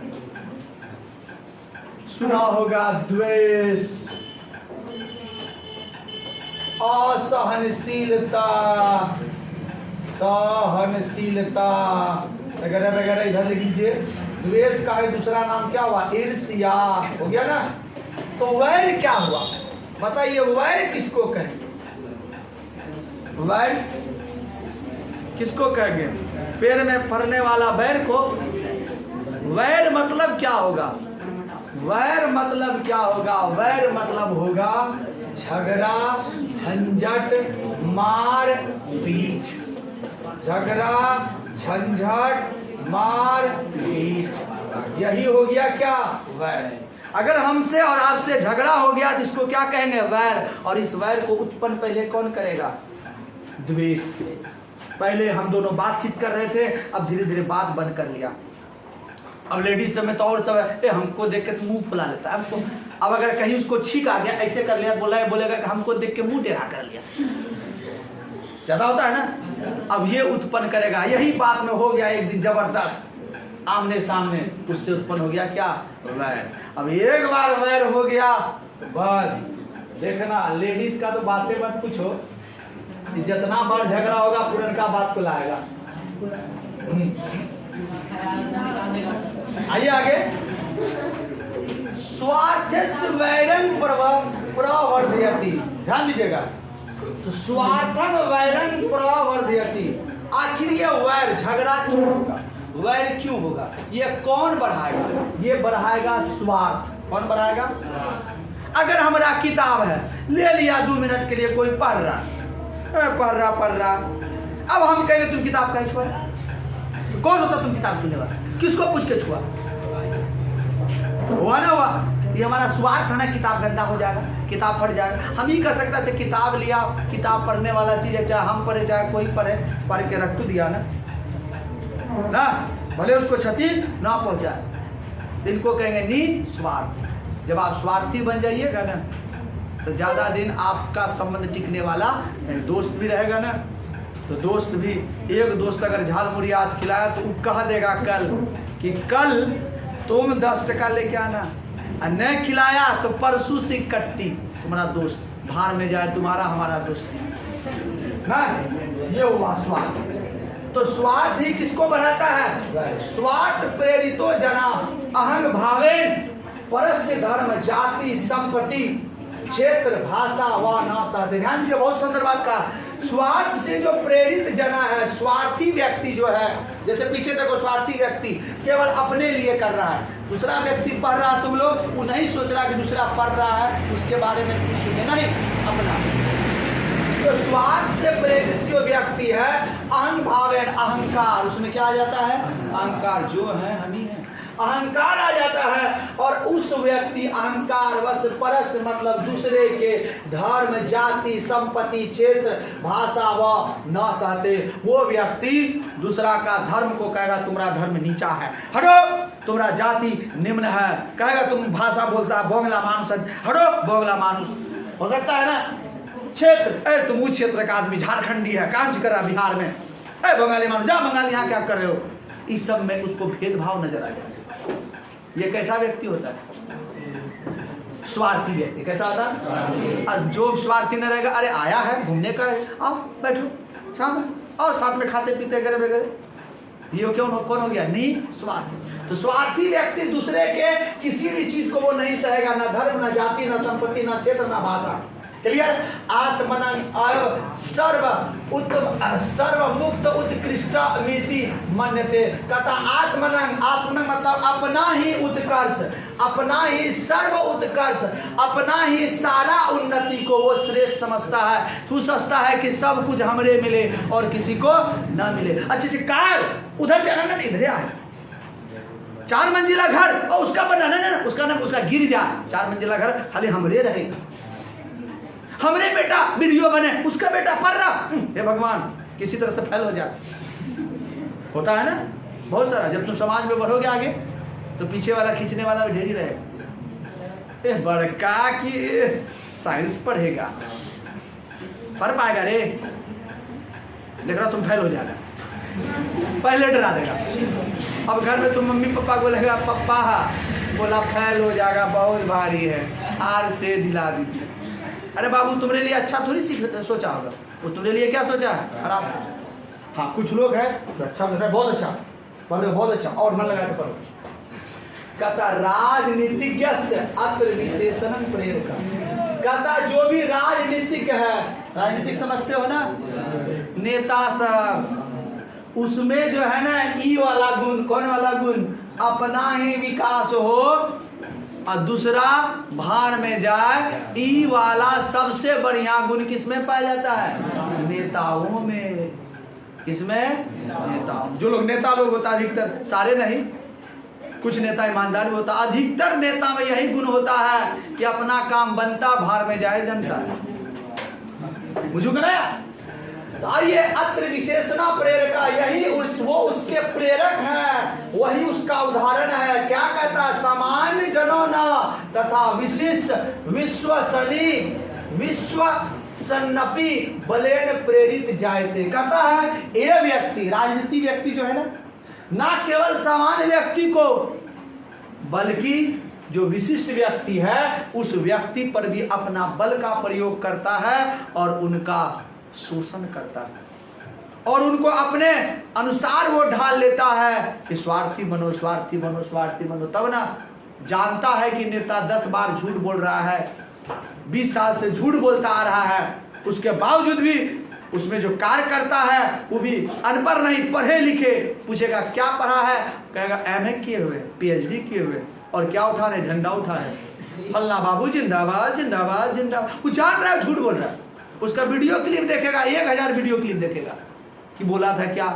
सुना होगा, द्वेष, असहनशीलता, सहनशीलता वगैरह वगैरह इधर लिख लीजिए। द्वेष का है दूसरा नाम क्या हुआ? ईर्ष्या। हो गया ना। तो वैर क्या हुआ बताइए? वैर किसको कहेंगे? वैर किसको कहेंगे? पैर में पड़ने वाला वैर को। वैर मतलब क्या होगा? वैर मतलब क्या होगा? वैर मतलब होगा झगड़ा, झंझट, मार पीट। झगड़ा, झंझट, मार पीट, यही हो गया क्या? वैर। अगर हमसे और आपसे झगड़ा हो गया तो इसको क्या कहेंगे? वैर। और इस वैर को उत्पन्न पहले कौन करेगा? द्वेष। पहले हम दोनों बातचीत कर रहे थे, अब धीरे धीरे बात बंद कर लिया। अब लेडीज सब में तो और सब है, हमको देख के तो मुंह फुला लेता है हमको। अब अगर कहीं उसको छींक आ गया, ऐसे कर लिया, बोलेगा कि हमको देख के मुंह टेढ़ा कर लिया। ज्यादा होता है ना। अब ये उत्पन्न करेगा। यही बात में हो गया एक दिन जबरदस्त आमने सामने, उससे उत्पन्न हो गया क्या? वैर। अब एक बार वैर हो गया बस देखना, लेडीज का तो बातें मत पूछो, जितना बार झगड़ा होगा पुरनका बात को लाएगा। आइए आगे। स्वार्थस्य वैरं प्रवर्धयति। ध्यान दीजिएगा। तो स्वार्थं वैरं प्रवर्धयति। आखिर ये वैर, झगड़ा क्यों होगा? वैर क्यों होगा? ये कौन बढ़ाएगा? ये बढ़ाएगा स्वार्थ। कौन बढ़ाएगा? अगर हमारा किताब है, ले लिया 2 मिनट के लिए, कोई पढ़ रहा, अब हम कहेंगे तुम किताब कहीं छुआ? कौन होता तुम किताब छूने वाला? किसको पूछ के छुआ? हुआ ना हुआ? ये हमारा स्वार्थ है ना। किताब गंदा हो जाएगा, किताब फट जाएगा। हम ही कर सकता है, किताब लिया, किताब पढ़ने वाला चीज है, चाहे हम पढ़े चाहे कोई पढ़े, पढ़ के रख तो दिया ना, भले उसको क्षति ना पहुंचाए। इनको कहेंगे निस्वार्थ। जब आप स्वार्थी बन जाइएगा ना तो ज्यादा दिन आपका संबंध टिकने वाला, दोस्त भी रहेगा ना। तो दोस्त भी, एक दोस्त अगर झाल मुड़ी आज खिलाया तो वो कह देगा कल कि कल तुम 10 टका लेके आना, और नहीं खिलाया तो परसों से कट्टी। तुम्हारा दोस्त भार में जाए, तुम्हारा हमारा दोस्ती ना। ये हुआ स्वार्थ। तो स्वार्थ ही किसको बढ़ाता है? स्वार्थ प्रेरितो जना अहं भावेन परस्य धर्म जाति संपत्ति क्षेत्र भाषा व नासा। ध्यान दीजिए, बहुत सुंदर बात कहा। स्वार्थ से जो प्रेरित जना है, स्वार्थी व्यक्ति जो है, जैसे पीछे देखो, स्वार्थी व्यक्ति केवल अपने लिए कर रहा है। दूसरा व्यक्ति पढ़ रहा है, तुम लोग वो नहीं सोच रहा कि दूसरा पढ़ रहा है, उसके बारे में कुछ सुने नहीं अपना। तो स्वार्थ से प्रेरित जो व्यक्ति है, अहं भावेन, अहंकार, उसमें क्या आ जाता है? अहंकार। जो है हम ही है, अहंकार आ जाता है। और उस व्यक्ति अहंकार वश परस मतलब दूसरे के धर्म जाति संपत्ति क्षेत्र भाषा व न सहते। वो व्यक्ति दूसरा का धर्म को कहेगा तुम्हारा धर्म नीचा है, हटो। तुम्हारा जाति निम्न है, कहेगा तुम भाषा बोलता है बोंगला मानुष, हटो बोंगला मानुष। हो सकता है ना। क्षेत्र, तुम उस क्षेत्र का आदमी, झारखंडी है, कांच कर रहा बिहार में, बंगाली मानुष, जा बंगाली, यहाँ क्या कर रहे हो? इस सब में उसको भेदभाव नजर आ जाए। ये कैसा व्यक्ति होता है? स्वार्थी व्यक्ति। कैसा होता है? और जो स्वार्थी न रहेगा, अरे आया है घूमने का है, आओ बैठो शाम और साथ में खाते पीते वगैरह वगैरह। ये क्यों कौन हो गया? निस्वार्थ। तो स्वार्थी व्यक्ति दूसरे के किसी भी चीज को वो नहीं सहेगा, ना धर्म, ना जाति, ना संपत्ति, ना क्षेत्र, ना भाषा। क्लियर? आत्मनं सर्व मुक्त उत्कृष्ट मिति मन्यते। कहता आत्मनं, आत्मनं मतलब अपना ही उत्कर्ष, अपना ही सर्व उत्कर्ष, अपना ही सारा उन्नति को वो श्रेष्ठ समझता है। तू सोचता है कि सब कुछ हमरे मिले और किसी को ना मिले। अच्छे कार उधर जाना ना, इधर आए, 4 मंजिला घर और उसका बनाना ना, उसका नाम उसका गिर जा। 4 मंजिला घर खाली हमरे रहे, हमरे बेटा वीडियो बने, उसका बेटा पढ़ रहा, हे भगवान किसी तरह से फैल हो जाए। होता है ना बहुत सारा। जब तुम समाज में बढ़ोगे आगे तो पीछे वाला खींचने वाला भी ढेरी रहेगा। बड़का की साइंस पढ़ेगा, पढ़ पाएगा रे, देख रहा तुम फैल हो जाएगा, पहले डरा देगा। अब घर में तुम मम्मी पापा को बोलेगा पप्पा बोला फैल हो जाएगा, बहुत भारी है, आर से दिला दीजिए। अरे बाबू तुमरे लिए अच्छा थोड़ी सोचा होगा, वो तुम्हारे लिए क्या सोचा है? खराब सोचा। हाँ कुछ लोग हैं तो अच्छा बहुत अच्छा पढ़ रहे हो, बहुत अच्छा और मन लगा के पढ़ो। कहता राजनीतिज्ञ अत्र विशेषण प्रेरक। कहता जो भी राजनीतिक है, राजनीतिक समझते हो ना, नेता सब, उसमें जो है ना ई वाला गुण, कौन वाला गुण, अपना ही विकास हो और दूसरा भार में जाए, ई वाला सबसे बढ़िया गुण किसमें पाया जाता है? नेताओं में। किसमें? नेताओं। जो लोग नेता लोग होता अधिकतर, सारे नहीं, कुछ नेता ईमानदार भी होता, अधिकतर नेता में यही गुण होता है कि अपना काम बनता, भार में जाए जनता। बुझू ना? तो आइए, अत्र विशेषणा प्रेरका, यही वो उसके प्रेरक है, वही उसका उदाहरण है। क्या कहता है? सामान्य जनों न तथा विशिष्ट विश्वसनी विश्वसन्नपि बलेन प्रेरित जायते। कहता है ये व्यक्ति, राजनीति व्यक्ति जो है ना केवल सामान्य व्यक्ति को, बल्कि जो विशिष्ट व्यक्ति है उस व्यक्ति पर भी अपना बल का प्रयोग करता है और उनका शोषण करता है और उनको अपने अनुसार वो ढाल लेता है कि स्वार्थी बनो, स्वार्थी बनो, स्वार्थी बनो। तब ना जानता है कि नेता 10 बार झूठ बोल रहा है, 20 साल से झूठ बोलता आ रहा है, उसके बावजूद भी उसमें जो कार्य करता है वो भी अनपढ़ नहीं, पढ़े लिखे। पूछेगा क्या पढ़ा है? कहेगा एमए किए हुए, पीएचडी किए हुए, और क्या उठा रहे? झंडा उठा रहे, फल्ला बाबू जिंदाबाद जिंदाबाद जिंदाबाद। वो जान रहा है झूठ बोल रहा है, उसका वीडियो क्लिप देखेगा, 1000 वीडियो क्लिप देखेगा कि बोला था क्या,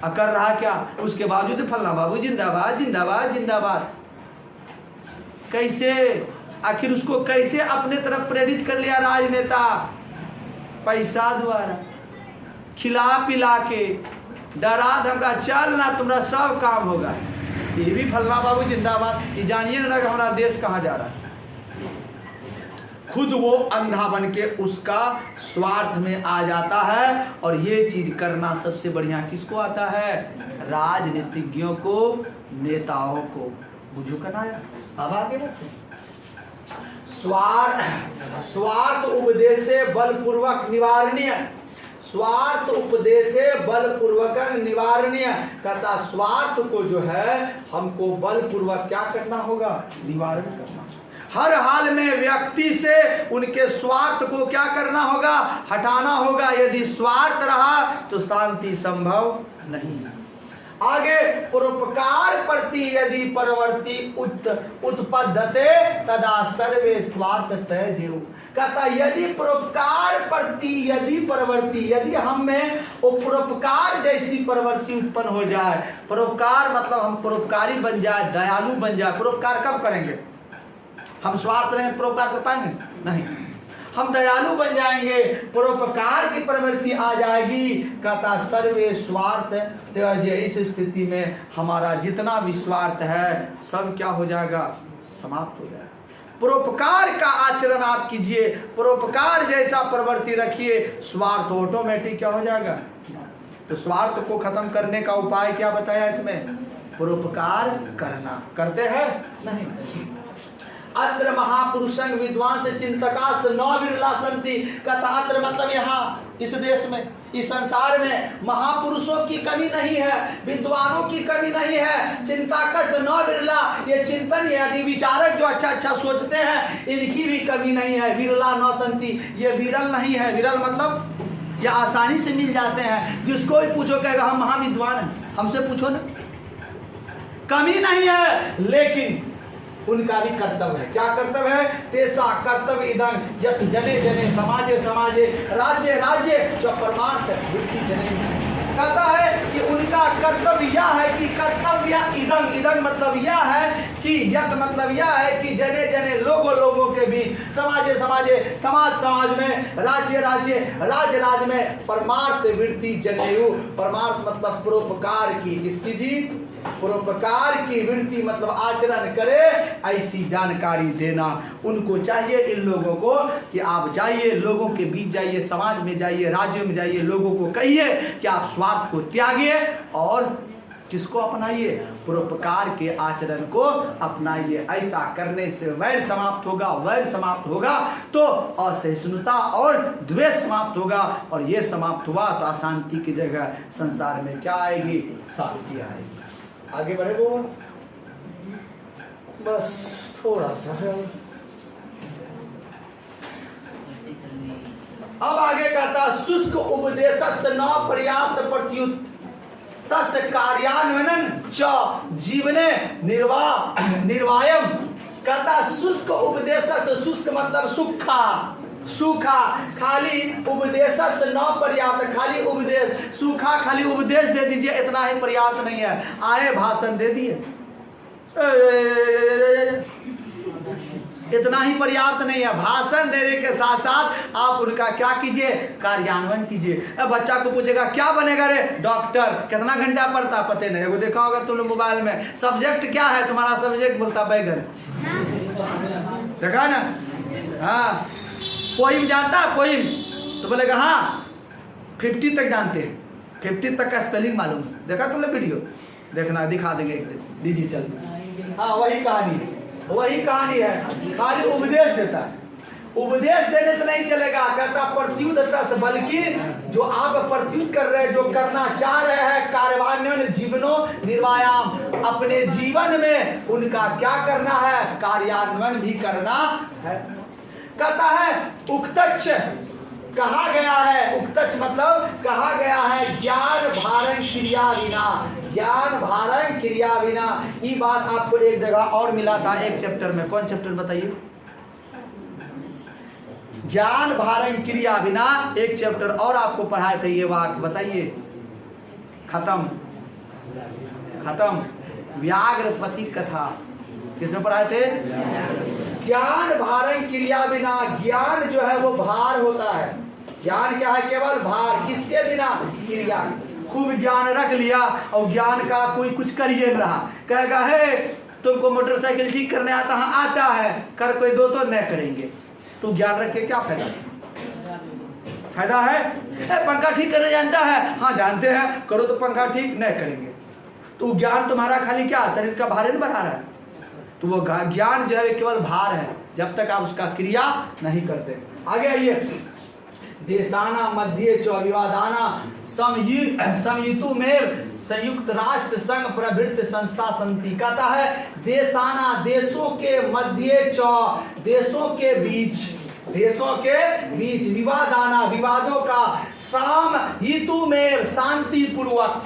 कर रहा क्या, उसके बावजूद फल्ला बाबू जिंदाबाद जिंदाबाद जिंदाबाद। कैसे? आखिर उसको कैसे अपने तरफ प्रेरित कर लिया राजनेता? पैसा द्वारा, खिला पिला के, डरा धमका, चल ना तुम्हारा सब काम होगा। ये भी फल्ला बाबू जिंदाबाद। ये जानिए ना कि हमारा देश कहाँ जा रहा है। खुद वो अंधा बन के उसका स्वार्थ में आ जाता है और ये चीज करना सबसे बढ़िया किसको आता है? राजनीतिज्ञों को, नेताओं को। बुझू करना है। अब आगे बढ़ते। स्वार्थ उपदेशे बलपूर्वक निवारणीय, स्वार्थ उपदेशे बलपूर्वक निवारणीय। कहता स्वार्थ को जो है हमको बलपूर्वक क्या करना होगा? निवारण करना। हर हाल में व्यक्ति से उनके स्वार्थ को क्या करना होगा? हटाना होगा। यदि स्वार्थ रहा तो शांति संभव नहीं। आगे, परोपकार प्रति यदि प्रवृत्ति उत्पद्यते तदा सर्वे स्वार्थ त्यजेयु। कहता यदि परोपकार प्रति यदि प्रवृत्ति, यदि हम में वो परोपकार जैसी प्रवृत्ति उत्पन्न हो जाए, परोपकार मतलब हम परोपकारी बन जाए, दयालु बन जाए। परोपकार कब करेंगे? हम स्वार्थ रहे परोपकार कर पाएंगे? नहीं। हम दयालु बन जाएंगे, परोपकार की प्रवृत्ति आ जाएगी। कहता सर्वे स्वार्थ त्यजेयु। इस स्थिति में हमारा जितना भी स्वार्थ है सब क्या हो जाएगा? समाप्त हो जाएगा। परोपकार का आचरण आप कीजिए, परोपकार जैसा प्रवृत्ति रखिए, स्वार्थ ऑटोमेटिक क्या हो जाएगा? तो स्वार्थ को खत्म करने का उपाय क्या बताया इसमें? परोपकार करना। करते हैं? नहीं। अत्र महापुरुषं विद्वांस चिंतकास न विरला संति। कहता अत्र मतलब यहाँ इस देश में, इस संसार में महापुरुषों की कमी नहीं है, विद्वानों की कमी नहीं है। चिंतकस न विरला, ये चिंतन यानी विचारक जो अच्छा अच्छा सोचते हैं, इनकी भी कमी नहीं है। विरला न संति, ये विरल नहीं है। विरल मतलब ये आसानी से मिल जाते हैं। जिसको भी पूछो कहेगा हम महाविद्वान हैं, हमसे पूछो ना। कमी नहीं है, लेकिन उनका भी कर्तव्य है। क्या कर्तव्य है? तेसा कर्तव्य इदं यत् जने जने समाजे समाजे राज्य राज्य च परमार्थ वृत्ति जने। कहता है कि उनका कर्तव्य यह है कि कर्तव्य इदं, इदं मतलब यह है कि यत् मतलब यह है कि जने जने लोगों लोगों के बीच, समाजे समाजे समाज समाज में, राज्य राज्य राज्य राज्य में परमार्थ वृत्ति जनेयु। परमार्थ मतलब परोपकार की, इसकी जी परोपकार की वृत्ति मतलब आचरण करे, ऐसी जानकारी देना। उनको चाहिए इन लोगों को कि आप जाइए, लोगों के बीच जाइए, समाज में जाइए, राज्यों में जाइए, लोगों को कहिए कि आप स्वार्थ को त्यागिए और किसको अपनाइए? परोपकार के आचरण को अपनाइए। ऐसा करने से वैर समाप्त होगा, वैर समाप्त होगा तो असहिष्णुता और द्वेष समाप्त होगा, और ये समाप्त हुआ तो अशांति की जगह संसार में क्या आएगी? शांति आएगी। आगे बढ़े वो, बस थोड़ा सा है। अब आगे कहता शुष्क उपदेश से न पर्याप्त प्रत्युत तस् कार्यान्वयन च जीवने निर्वायम। कहता शुष्क उपदेश से, शुष्क मतलब सूखा, सूखा, खाली उपदेश से न पर्याप्त, खाली उपदेश, सूखा खाली उपदेश दे दीजिए इतना ही पर्याप्त नहीं है। आए भाषण दे दिए इतना ही पर्याप्त नहीं है। भाषण देने के साथ साथ आप उनका क्या कीजिए? कार्यान्वयन कीजिए। बच्चा को पूछेगा क्या बनेगा रे? डॉक्टर। कितना घंटा पढ़ता? पता नहीं। वो देखा होगा तुम लोग मोबाइल में, सब्जेक्ट क्या है तुम्हारा? सब्जेक्ट बोलता बैगन। देखा ना? हाँ। पोइम जानता है? पोइम तो बोलेगा हाँ 50 तक जानते हैं, 50 तक का स्पेलिंग मालूम। देखा तुम लोग वीडियो? देखना, दिखा देंगे डिजिटल। हाँ वही कहानी है, वही कहानी है। खाली उपदेश देता है, उपदेश देने से नहीं चलेगा। कहता प्रत्युत देता से, बल्कि जो आप प्रत्युत कर रहे हैं, जो करना चाह रहे हैं, कार्यान्वयन जीवनो निर्वायाम, अपने जीवन में उनका क्या करना है? कार्यान्वयन भी करना है। कहता है उक्तच्च कहा गया है, उक्तच्च मतलब कहा गया है ज्ञान भारं क्रिया विना, ज्ञान भारं क्रिया विना। ये बात आपको एक जगह और मिला था, एक चैप्टर में। कौन चैप्टर बताइए? ज्ञान भारं क्रिया बिना एक चैप्टर और आपको पढ़ाए थे। ये वाक्य बताइए। खत्म खत्म। व्याघ्रपति कथा किसने पढ़ाए थे? ज्ञान भारं क्रिया बिना। ज्ञान जो है वो भार होता है। ज्ञान क्या है? केवल भार। किसके बिना? क्रिया। खूब ज्ञान रख लिया और ज्ञान का कोई कुछ करिए नहीं रहा। कहेगा हे तुमको मोटरसाइकिल ठीक करने आता है? आता है। कर कोई दो तो नहीं करेंगे। तो ज्ञान रख के क्या फायदा? फायदा है? पंखा ठीक करने जानता है? हाँ जानते हैं। करो तो पंखा ठीक नहीं करेंगे। तो ज्ञान तुम्हारा खाली क्या शरीर का भार नहीं बढ़ा रहा है? तो वो ज्ञान जो है केवल भार है, जब तक आप उसका क्रिया नहीं करते। आगे आइए। देशाना मध्य च विवादाना समयुतु में संयुक्त राष्ट्र संघ प्रभृत संस्था संति। कहता है देशाना देशों के मध्य च, देशों के बीच, देशों के बीच, विवादाना विवादों का, साम हितु में शांति पूर्वक,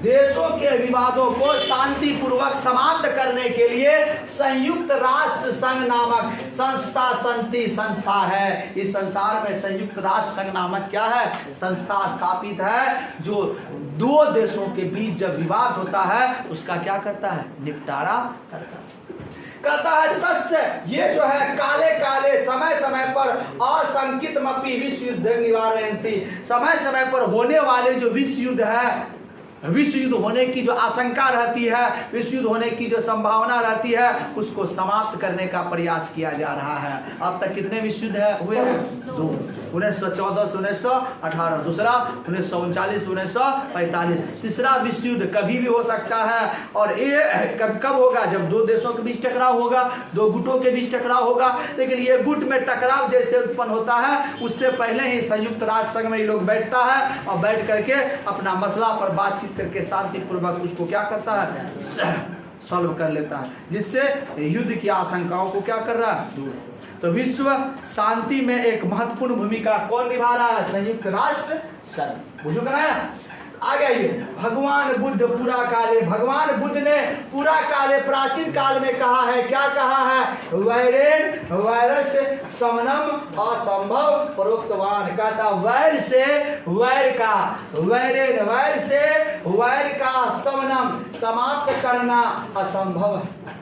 देशों के विवादों को शांति पूर्वक समाप्त करने के लिए संयुक्त राष्ट्र संघ नामक संस्था संति, संस्था है। इस संसार में संयुक्त राष्ट्र संघ नामक क्या है? संस्था स्थापित है, जो दो देशों के बीच जब विवाद होता है उसका क्या करता है? निपटारा करता है। कहता है तस्य, ये जो है काले काले समय समय पर असंकित मपी विश्व युद्ध निवारयन्ति, समय समय पर होने वाले जो विश्व युद्ध है, विश्व युद्ध होने की जो आशंका रहती है, विश्व युद्ध होने की जो संभावना रहती है, उसको समाप्त करने का प्रयास किया जा रहा है। अब तक कितने विश्व युद्ध हुए हैं? 2। 1914 से 1918, दूसरा 1939 1945। तीसरा विश्व युद्ध कभी भी हो सकता है। और ये कब होगा? जब दो देशों के बीच टकराव होगा, दो गुटों के बीच टकराव होगा। लेकिन ये गुट में टकराव जैसे उत्पन्न होता है, उससे पहले ही संयुक्त राष्ट्र संघ में ये लोग बैठता है और बैठ करके अपना मसला पर बातचीत करके शांति पूर्वक उसको क्या करता है? सॉल्व कर लेता है, जिससे युद्ध की आशंकाओं को क्या कर रहा है? दूर। तो विश्व शांति में एक महत्वपूर्ण भूमिका कौन निभा रहा है? संयुक्त राष्ट्र संघ। बुझो कराया? आगे आइए। भगवान बुद्ध पूरा काले, भगवान बुद्ध ने पूरा काले प्राचीन काल में कहा है, क्या कहा है? वैरेन वैरस समनम असंभव प्रोक्तवान। कहता वैर से वैर का, वैरेन वैर से वैर का समनम समाप्त करना असंभव है।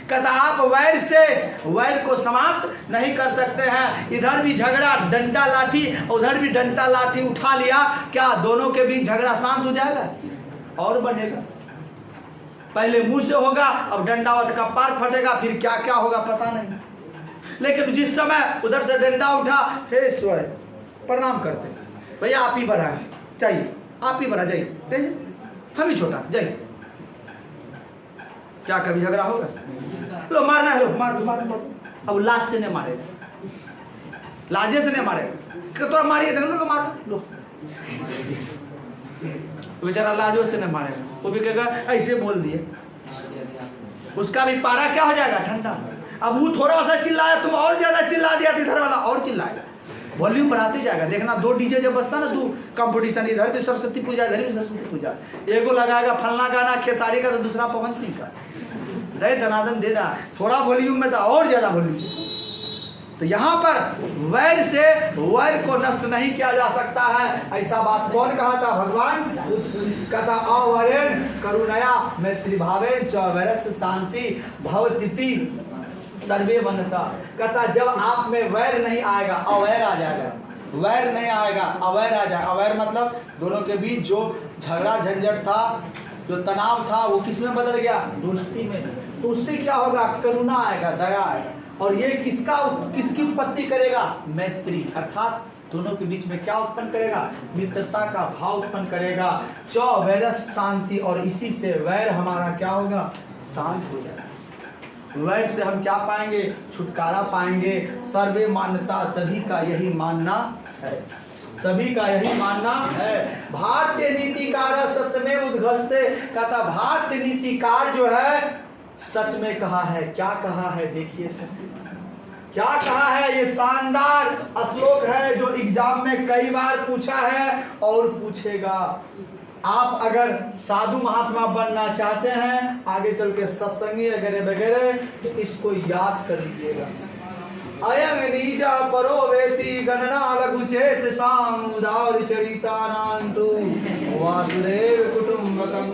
कहता आप वैर से वैर को समाप्त नहीं कर सकते हैं। इधर भी झगड़ा डंडा लाठी, उधर भी डंडा लाठी उठा लिया, क्या दोनों के बीच झगड़ा शांत हो जाएगा? और बढ़ेगा। पहले मुंह से होगा, अब डंडा और कपार फटेगा, फिर क्या क्या होगा पता नहीं। लेकिन जिस समय उधर से डंडा उठा, हे ईश्वर प्रणाम करते, भैया आप ही बढ़ाए चाहिए, आप ही बढ़ा जाइए, हम ही छोटा जाइए, क्या कभी झगड़ा होगा? लो मारना है, लो मार दो मार दो। अब लाज से नहीं मारेगा, लाजे से नहीं मारेगा, तो मारिए लो मार लो, बेचारा लाजों से नहीं मारेगा, वो भी कहेगा ऐसे बोल दिए, उसका भी पारा क्या हो जाएगा? ठंडा। अब वो थोड़ा सा चिल्लाया, तुम और ज्यादा चिल्ला दिया, इधर वाला और चिल्लाएगा, वॉल्यूम बढ़ाते जाएगा। देखना 2 डीजे जब बजता ना, 2 कंपटीशन, इधर भी सरस्वती पूजा इधर भी सरस्वती पूजा, एगो लगाएगा फलना गाना खेसारी का तो दूसरा पवन सिंह का, रे दनादन दे रहा, थोड़ा वॉल्यूम में था और ज्यादा वॉल्यूम। तो यहाँ पर वैर से वैर को नष्ट नहीं किया जा सकता है, ऐसा बात कौन कहा था? भगवान कहता अवैरेन करुणया मैत्री भावेन च वैरस्य शांति भवतिति सर्वे बनता। कहता जब आप में वैर नहीं आएगा, अवैर आ जाएगा, वैर नहीं आएगा, अवैर आ जाएगा। अवैर मतलब दोनों के बीच जो झगड़ा झंझट था, जो तनाव था, वो किस में बदल गया? दोस्ती में। तो उससे क्या होगा? करुणा आएगा, दया आएगा। और ये किसकी उत्पत्ति करेगा? मैत्री, अर्थात दोनों के बीच में क्या उत्पन्न करेगा? मित्रता का भाव उत्पन्न करेगा। चौ वैरस शांति, और इसी से वैर हमारा क्या होगा? शांत हो जाएगा। वैर से हम क्या पाएंगे? छुटकारा पाएंगे। सर्वे मान्यता, सभी का यही मानना है, सभी का यही मानना है। भारतीय नीतिकार सत्य में उद्घोषते, कहता भारतीय नीतिकार जो है सच में कहा है। क्या कहा है? देखिए सर क्या कहा है। ये शानदार श्लोक है जो एग्जाम में कई बार पूछा है और पूछेगा। आप अगर साधु महात्मा बनना चाहते हैं, आगे चल के सत्संगी वगैरह वगैरह, तो इसको याद कर लीजिएगा। अयं नीच परो वेति गणना लघु चेत साम उदार चरितानांतु वासुदेव कुटुंबकम।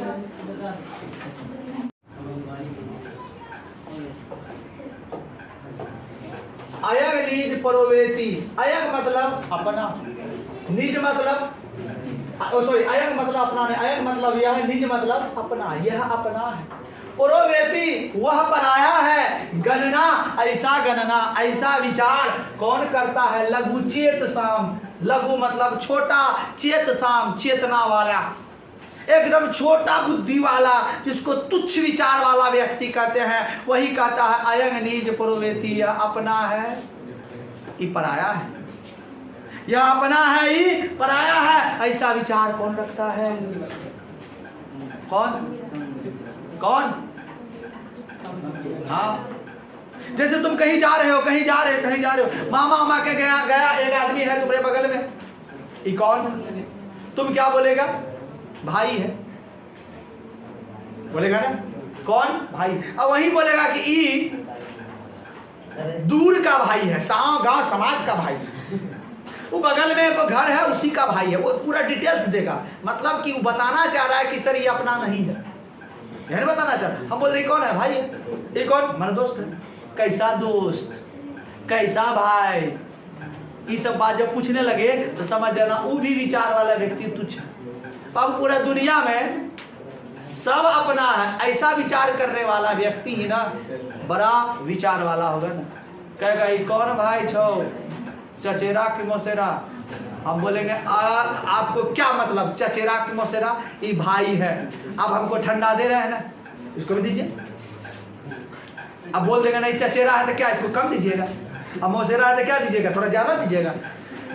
अयं नीच परोवेति, अयं मतलब अपना, निज मतलब सॉरी अयं मतलब अपना नहीं, अयं मतलब यह, निज मतलब अपना, यह अपना है। परोवेति वह बनाया है, गणना ऐसा गणना, ऐसा विचार कौन करता है? लघु चेत साम, लघु मतलब छोटा, चेत साम चेतना वाला, एकदम छोटा बुद्धि वाला, जिसको तुच्छ विचार वाला व्यक्ति कहते हैं, वही कहता है अयं निज परोवेति, यह अपना है, ये पराया है, यह अपना है, ये पराया है। ऐसा विचार कौन रखता है? कौन कौन? हाँ, जैसे तुम कहीं जा रहे हो, कहीं जा रहे हो, मामा के गया एक आदमी है तुम्हारे बगल में, ये कौन? तुम क्या बोलेगा? भाई है, बोलेगा ना? कौन? भाई। अब वही बोलेगा कि ई दूर का भाई है, गांव समाज का भाई, वो बगल में वो घर है उसी का भाई है, वो पूरा डिटेल्स देगा। मतलब कि वो बताना चाह रहा है कि सर ये अपना नहीं है, यह नहीं बताना चाह रहा। हम बोल रहे कौन है? भाई है। ये कौन? मेरा दोस्त है। कैसा दोस्त, कैसा भाई, ये सब बात जब पूछने लगे तो समझ जाना वो भी विचार वाला व्यक्ति तुच्छ है। अब पूरा दुनिया में सब अपना है, ऐसा विचार करने वाला व्यक्ति ही ना बड़ा विचार वाला होगा ना। कहेगा ये कौन भाई छो? चचेरा की मोसेरा। हम बोलेंगे आपको क्या मतलब? चचेरा की मोसेरा, ये भाई है। अब हमको ठंडा दे रहे हैं ना, इसको भी दीजिए। अब बोल देगा नहीं चचेरा है तो क्या इसको कम दीजिएगा, अब मोसेरा है तो क्या दीजिएगा, थोड़ा ज्यादा दीजिएगा।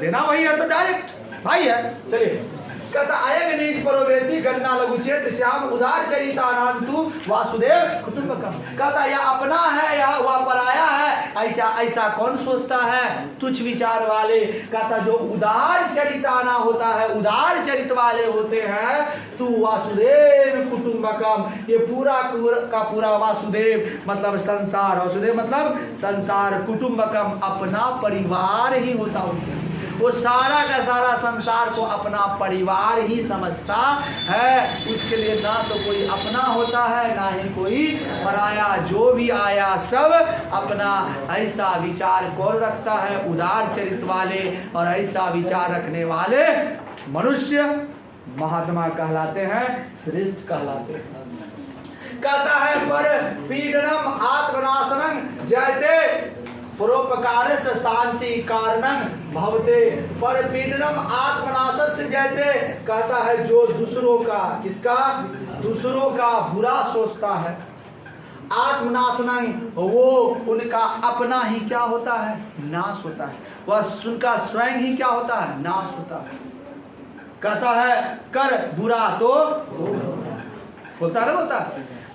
देना वही है तो डायरेक्ट भाई है। चलिए, कहता अयं नीच परोवेति गणना लघु चेत श्याम उदार चरितानांतु वासुदेव कुटुंबकम। कहता यह अपना है, यह वह पराया है, ऐसा कौन सोचता है? तुच्छ विचार वाले। कहता जो उदार चरिताना होता है, उदार चरित वाले होते हैं, तू वासुदेव कुटुंबकम, ये पूरा का पूरा वासुदेव मतलब संसार, वासुदेव मतलब संसार, कुटुंबकम अपना परिवार ही होता है। वो सारा का सारा संसार को अपना परिवार ही समझता है। उसके लिए ना तो कोई अपना होता है, ना ही कोई पराया। जो भी आया सब अपना। ऐसा विचार कौन रखता है? उदार चरित वाले। और ऐसा विचार रखने वाले मनुष्य महात्मा कहलाते हैं, श्रेष्ठ कहलाते हैं। कहता है पर पीडनम आत्मनाशनम जयते परोपकारस्य शांति कारणं भवते परपीडनम आत्मनाशस्य जयते। कहता है जो दूसरों का, किसका, दूसरों का बुरा सोचता है, आत्मनाशनं, वो उनका अपना ही क्या होता है, नाश होता है। वह उनका स्वयं ही क्या होता है, नाश होता है। कहता है कर बुरा तो होता ना होता।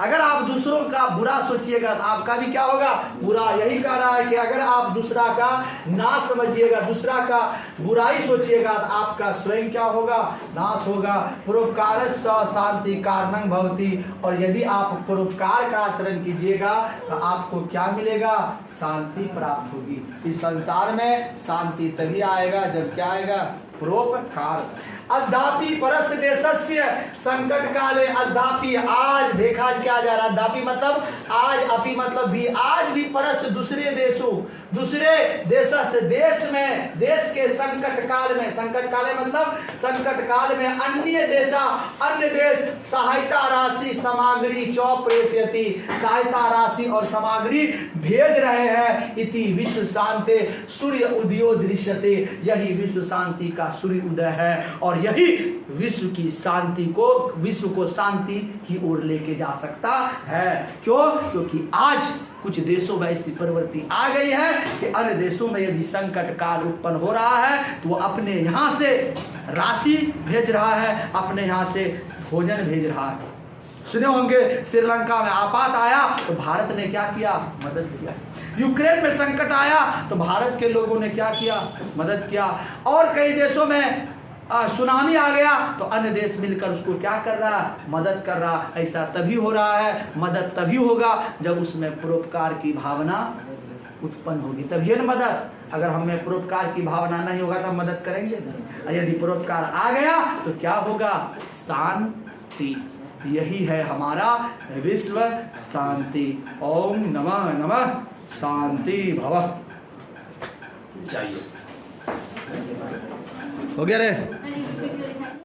अगर आप दूसरों का बुरा सोचिएगा तो आपका भी क्या होगा, बुरा। यही कह रहा है कि अगर आप दूसरा का नाश समझिएगा, दूसरा का बुराई सोचिएगा तो आपका स्वयं क्या होगा, नाश होगा। परोपकारस्य शांति कारणं भवति, और यदि आप परोपकार का आचरण कीजिएगा तो आपको क्या मिलेगा, शांति प्राप्त होगी। इस संसार में शांति तभी आएगा जब क्या आएगा, परोपकार। अद्यापि परस्य देशस्य संकट काले, अद्यापि आज देखा क्या जा रहा है, अद्यापि मतलब आज, अपि मतलब भी, आज भी परस्य दूसरे देशों, दूसरे देश से, देश में, देश के संकट काल में, संकट काल मतलब संकट काल में अन्य देशा, अन्य देश सहायता राशि सामग्री चौ प्रेषयति, सहायता राशि और सामग्री भेज रहे हैं। इति विश्व शांति सूर्य उदयो दृश्यते, यही विश्व शांति का सूर्य उदय है और यही विश्व की शांति को, विश्व को शांति की ओर लेके जा सकता है। क्यों? क्योंकि आज कुछ देशों में ऐसी प्रवृत्ति आ गई है कि अन्य देशों में यदि संकट काल उत्पन्न हो रहा है तो वो अपने यहाँ से राशि भेज रहा है, अपने यहाँ से भोजन भेज रहा है। सुने होंगे श्रीलंका में आपात आया तो भारत ने क्या किया, मदद किया। यूक्रेन में संकट आया तो भारत के लोगों ने क्या किया, मदद किया। और कई देशों में सुनामी आ गया तो अन्य देश मिलकर उसको क्या कर रहा है, मदद कर रहा। ऐसा तभी हो रहा है, मदद तभी होगा जब उसमें परोपकार की भावना उत्पन्न होगी, तभी न मदद। अगर हमें परोपकार की भावना नहीं होगा तो हम मदद करेंगे नहीं। यदि परोपकार आ गया तो क्या होगा, शांति। यही है हमारा विश्व शांति। ओम नमः नमः शांति भव। चाहिए हो गया रे।